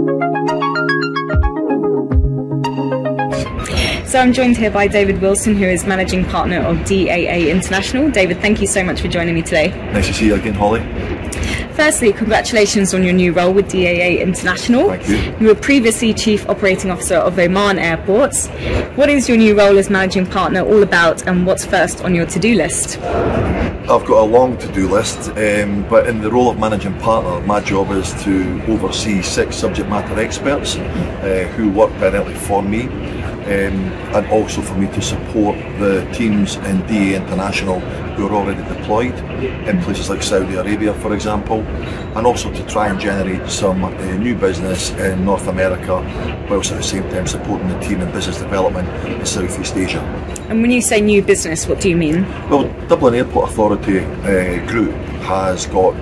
So I'm joined here by David Wilson, who is Managing Partner of DAA International. David, thank you so much for joining me today. Nice to see you again, Holly. Firstly, congratulations on your new role with DAA International. Thank you. You were previously Chief Operating Officer of Oman Airports. What is your new role as Managing Partner all about, and what's first on your to-do list? I've got a long to-do list, but in the role of Managing Partner, my job is to oversee 6 subject matter experts who work directly for me, and also for me to support the teams in DAA International who are already deployed in places like Saudi Arabia, for example, and also to try and generate some new business in North America, whilst at the same time supporting the team in business development in Southeast Asia. And when you say new business, what do you mean? Well, Dublin Airport Authority Group has got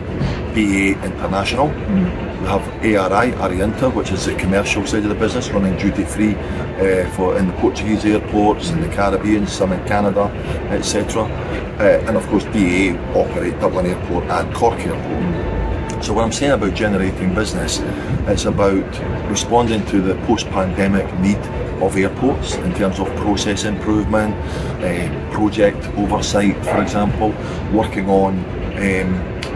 BA International. We have ARI, Ariinter, which is the commercial side of the business, running duty-free in the Portuguese airports, in the Caribbean, some in Canada, etc. And of course DAA operate Dublin Airport and Cork Airport. So what I'm saying about generating business, it's about responding to the post-pandemic need of airports in terms of process improvement, project oversight, for example, working on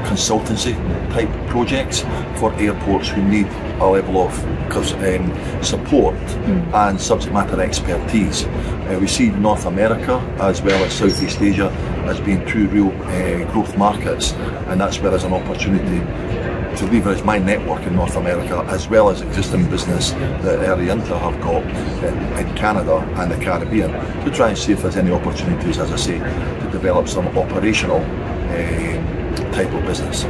consultancy type projects for airports who need a level of support and subject matter expertise. We see North America as well as Southeast Asia as being 2 real growth markets, and that's where there's an opportunity to leverage my network in North America as well as existing business that Ariinter have got in Canada and the Caribbean, to try and see if there's any opportunities, as I say, to develop some operational type of business.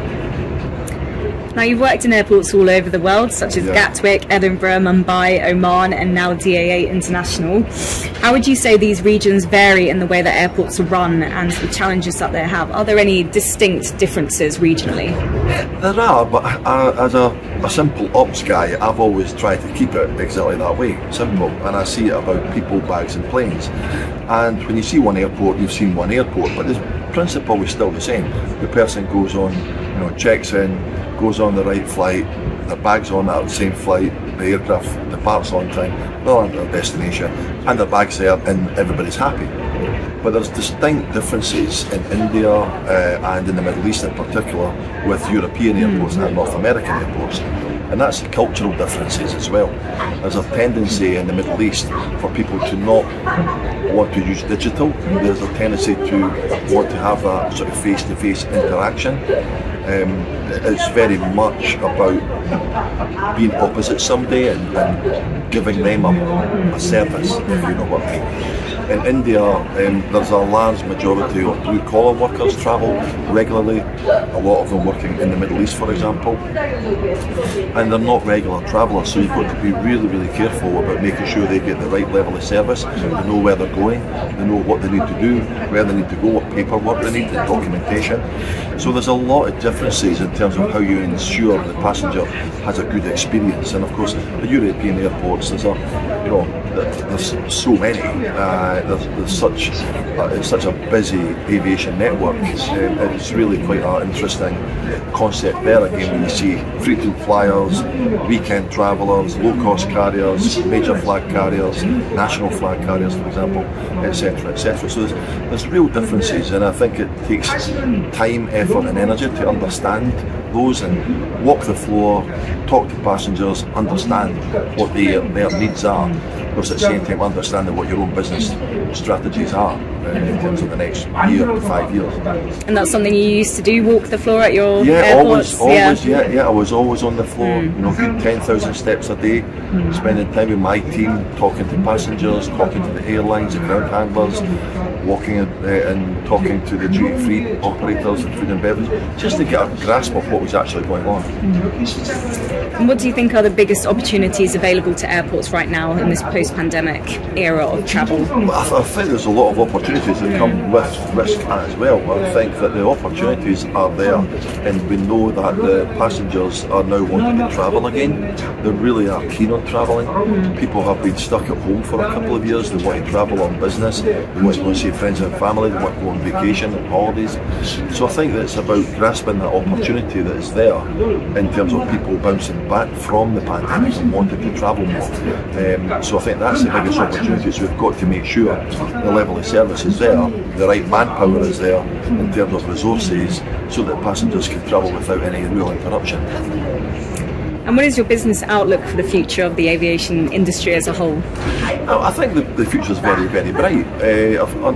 Now, you've worked in airports all over the world, such as Gatwick, Edinburgh, Mumbai, Oman, and now DAA International. How would you say these regions vary in the way that airports are run and the challenges that they have? Are there any distinct differences regionally? There are, but as a simple ops guy, I've always tried to keep it exactly that way, simple. And I see it about people, bags and planes. And when you see one airport, you've seen one airport, but the principle is still the same. The person goes on, checks in, goes on the right flight, the bag's on that same flight, the aircraft departs on time, they're on their destination, and the bag's there and everybody's happy. But there's distinct differences in India and in the Middle East in particular with European airports and North American airports. And that's cultural differences as well. There's a tendency in the Middle East for people to not want to use digital. There's a tendency to want to have a sort of face-to-face interaction. It's very much about being opposite somebody and giving them a service, if you know what I mean. In India, there's a large majority of blue-collar workers travel regularly, a lot of them working in the Middle East, for example, and they're not regular travellers, so you've got to be really, really careful about making sure they get the right level of service, they know where they're going, they know what they need to do, where they need to go, what paperwork they need, the documentation. So there's a lot of differences in terms of how you ensure the passenger has a good experience. And of course, the European airports, there's so many. There's such a busy aviation network. It's really quite an interesting concept there again when you see frequent flyers, weekend travellers, low-cost carriers, major flag carriers, national flag carriers, for example, etc., etc. So there's real differences, and I think it takes time, effort and energy to understand those and walk the floor, talk to passengers, understand what their needs are, because at the same time understanding what your own business strategies are in terms of the next year to 5 years. And that's something you used to do, walk the floor at your airports? Always, I was always on the floor, good 10,000 steps a day, spending time with my team, talking to passengers, talking to the airlines, the ground handlers, walking and talking to the duty-free operators and food and beverage, just to get a grasp of what was actually going on. And what do you think are the biggest opportunities available to airports right now in this post-pandemic era of travel? I think there's a lot of opportunities that come with risk as well. I think that the opportunities are there, and we know that the passengers are now wanting to travel again. They really are keen on travelling. People have been stuck at home for a couple of years. They want to travel on business. They want to go and see friends and family, they want to go on vacation and holidays. So I think that it's about grasping that opportunity that is there in terms of people bouncing back from the pandemic and wanting to travel more. So I think that's the biggest opportunity. So we've got to make sure the level of service is there, the right manpower is there in terms of resources, so that passengers can travel without any real interruption. And what is your business outlook for the future of the aviation industry as a whole? I think the future is very, very bright.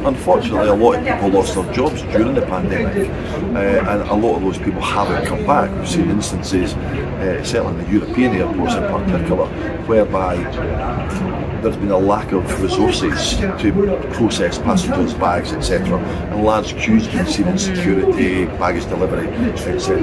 Unfortunately, a lot of people lost their jobs during the pandemic, and a lot of those people haven't come back. We've seen instances, certainly in the European airports in particular, whereby there's been a lack of resources to process passengers' bags, etc. And large queues being seen in security, baggage delivery, etc.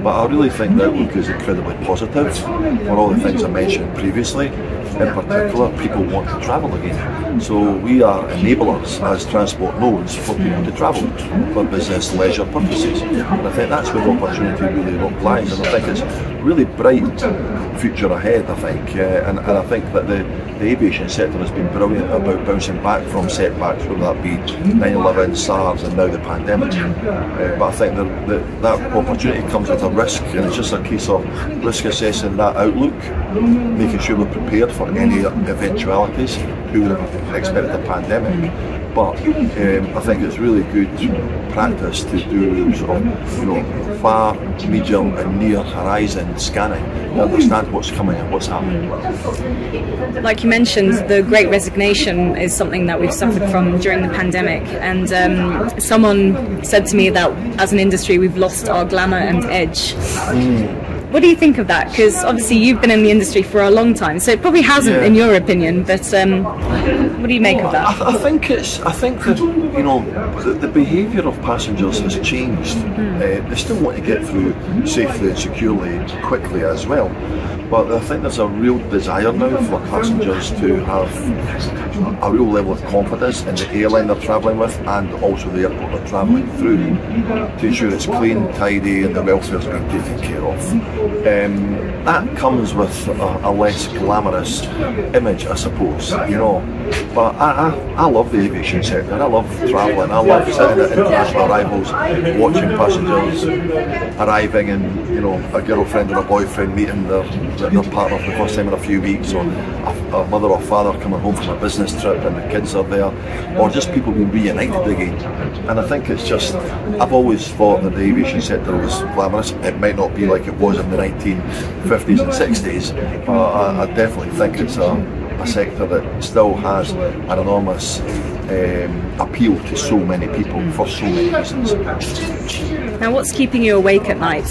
But I really think the outlook is incredibly positive for all the things I mentioned previously. In particular, people want to travel again. So we are enablers as transport nodes for people to travel for business, leisure purposes. And I think that's where the opportunity really lies. And I think it's really bright future ahead, I think. And I think that the aviation sector has been brilliant about bouncing back from setbacks, whether that be 9/11, SARS and now the pandemic. But I think that opportunity comes with a risk, and it's just a case of risk assessing that outlook, making sure we're prepared for any eventualities. Who would have expected a pandemic? But I think it's really good practice to do sort of, far, medium and near horizon scanning to understand what's coming and what's happening. Like you mentioned, the Great Resignation is something that we've suffered from during the pandemic, and someone said to me that as an industry we've lost our glamour and edge. What do you think of that? Because obviously you've been in the industry for a long time, so it probably hasn't, in your opinion. But what do you make of that? I think that the behaviour of passengers has changed. They still want to get through safely and securely, quickly as well. But I think there's a real desire now for passengers to have a real level of confidence in the airline they're travelling with, and also the airport they're travelling through, to ensure it's clean, tidy and the welfare's being taken care of. That comes with a less glamorous image, I suppose, But I love the aviation sector. I love travelling. I love sitting at international arrivals, watching passengers arriving, and a girlfriend or a boyfriend meeting their partner for the first time in a few weeks, or a mother or father coming home from a business trip and the kids are there, or just people being reunited again. And I think it's just, I've always thought that the aviation sector was glamorous. It might not be like it was in the 1950s and 60s, but I definitely think it's a sector that still has an enormous appeal to so many people for so many reasons. Now, what's keeping you awake at night?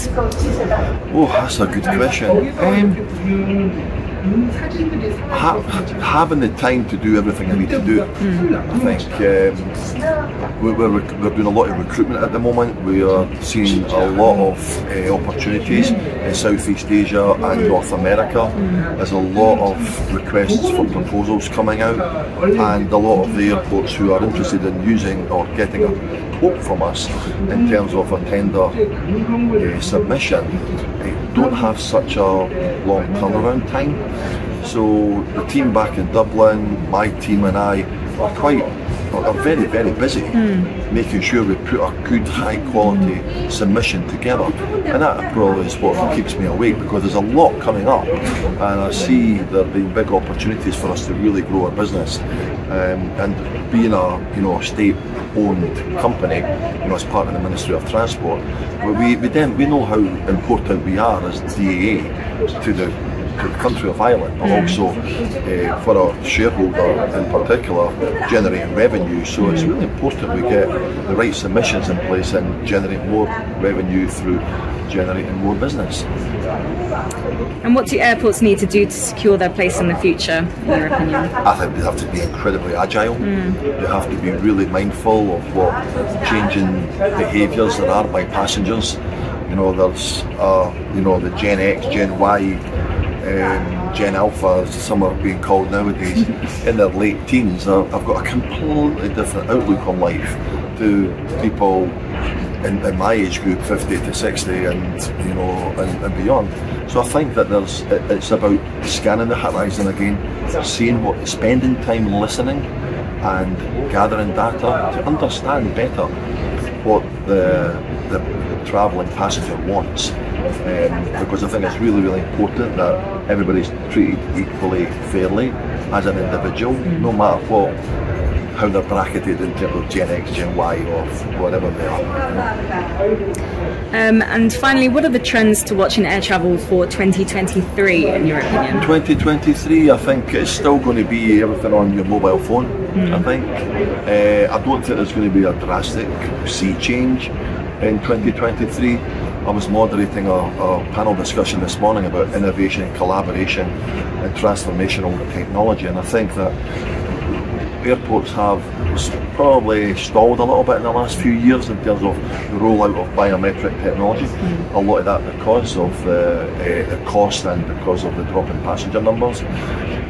Oh, that's a good question. Having the time to do everything I need to do. I think we're doing a lot of recruitment at the moment. We are seeing a lot of opportunities in Southeast Asia and North America. There's a lot of requests for proposals coming out, and a lot of the airports who are interested in using or getting a quote from us in terms of a tender submission don't have such a long turnaround time. So the team back in Dublin, my team and I are very, very busy making sure we put a good, high quality submission together. And that probably is what keeps me awake, because there's a lot coming up, and I see there being big opportunities for us to really grow our business. And being a state-owned company, as part of the Ministry of Transport, we know how important we are as DAA to the country of Ireland, but also for our shareholder in particular, generating revenue. So it's really important we get the right submissions in place and generate more revenue through generating more business. And what do airports need to do to secure their place in the future, in your opinion? I think they have to be incredibly agile. They have to be really mindful of what changing behaviours there are by passengers. There's the Gen X, Gen Y, Gen Alpha, as some are being called nowadays, in their late teens. I've got a completely different outlook on life to people in my age group, 50 to 60 and beyond. So I think that it's about scanning the horizon again, spending time listening and gathering data to understand better what the travelling passenger wants. Because I think it's really, really important that everybody's treated equally, fairly as an individual, no matter how they're bracketed in terms of Gen X, Gen Y, or whatever they are. And finally, what are the trends to watch in air travel for 2023, in your opinion? 2023, I think it's still going to be everything on your mobile phone. I think. I don't think there's going to be a drastic sea change in 2023. I was moderating a panel discussion this morning about innovation, collaboration and transformational technology, and I think that airports have probably stalled a little bit in the last few years in terms of the rollout of biometric technology. A lot of that because of the cost and because of the drop in passenger numbers.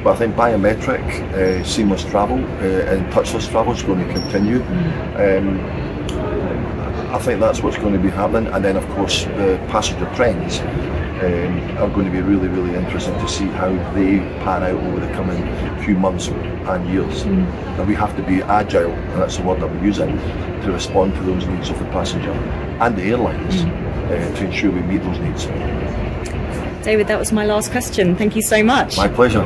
But I think biometric, seamless travel and touchless travel is going to continue. I think that's what's going to be happening, and then of course the passenger trends are going to be really, really interesting to see how they pan out over the coming few months and years. And we have to be agile, and that's the word that we're using, to respond to those needs of the passenger and the airlines to ensure we meet those needs. David, that was my last question. Thank you so much. My pleasure.